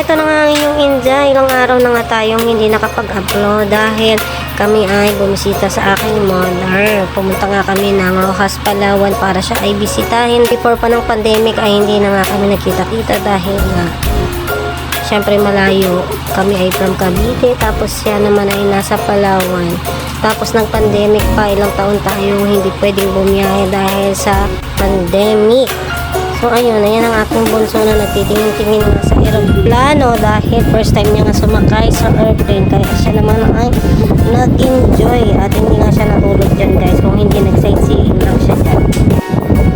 eto na nga yung India. Ilang araw na nga tayong hindi nakapag-upload dahil kami ay bumisita sa aking mother. Pumunta nga kami ng Rojas, Palawan para siya ay bisitahin. Before pa ng pandemic ay hindi na nga kami nakita-kita dahil nga syempre malayo. Kami ay from Cavite, tapos siya naman ay nasa Palawan. Tapos ng pandemic pa, ilang taon tayo hindi pwedeng bumiyahe dahil sa pandemic. So ayun, ayan ang aking bunso na nagtitingin-tingin nga sa aeroplano dahil first time niya nga sumakay sa airplane, kaya siya naman ay nag-enjoy at hindi nga siya natulog dyan guys kung hindi nag-sightseeing lang siya dyan.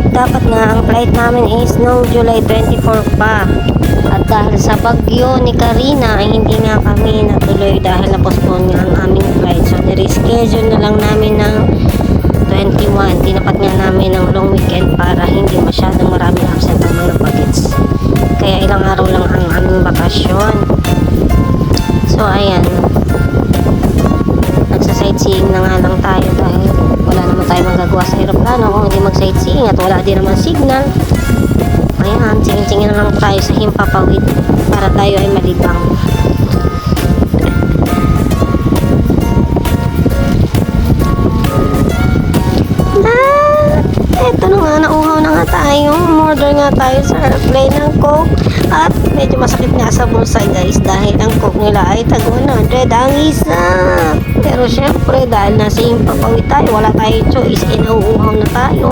Dapat nga ang flight namin is no July 24 pa, at dahil sa bagyo ni Karina ay hindi nga kami natuloy dahil na-postpone nga ang aming flight. So nireschedule na lang namin ng 21. Tinapat nga namin ng long weekend para hindi masyadong maraming absent ang mga bagets. Kaya ilang araw lang ang aming bakasyon. So ayan, nagsa-sightseeing na nga lang tayo dahil wala naman tayo magagawa sa aeroplano kung hindi mag-sightseeing at wala din naman signal. Ayan, tingin-tingin na lang tayo sa himpapawid para tayo ay malibang. Eto na nga, nauhaw na nga tayo. Order nga tayo sa airplane ng Coke at medyo masakit nga sa bulsa guys dahil ang Coke nila ay tag 100 ang isa. Pero syempre dahil nasa himpapawid tayo, wala tayong choice, nauuhaw na tayo.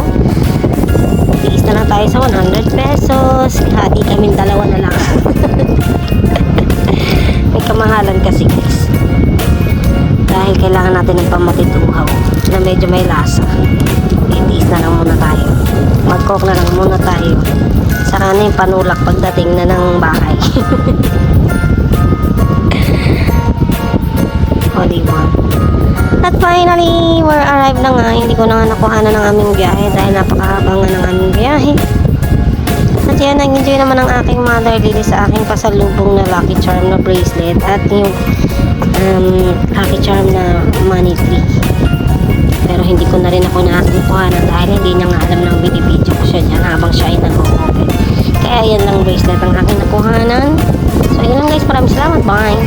Tiis na lang tayo sa 100 pesos. Hati kaming dalawa na lang. May kamahalan kasi guys dahil kailangan natin ng pamatid uhaw na medyo may lasa. Tiis na lang muna tayo, mag-coke na lang muna tayo, saka na yung panulak pagdating na ng bahay. O diba? At finally we're arrived na nga. Hindi ko na nga nakuha na ng aming biyahe dahil napakahaba nga ng aming biyahe. At yan, nag-enjoy naman ang aking mother dito sa aking pasalubong na Lucky Charm na bracelet at yung Lucky Charm na money tree. Pero hindi ko na rin ako nakuha na dahil hindi niya nga alam ng binibidyo ko siya dyan habang siya ay nag-open. Kaya yan lang bracelet ang aking nakuhanan. So yun lang guys, maraming salamat, bye!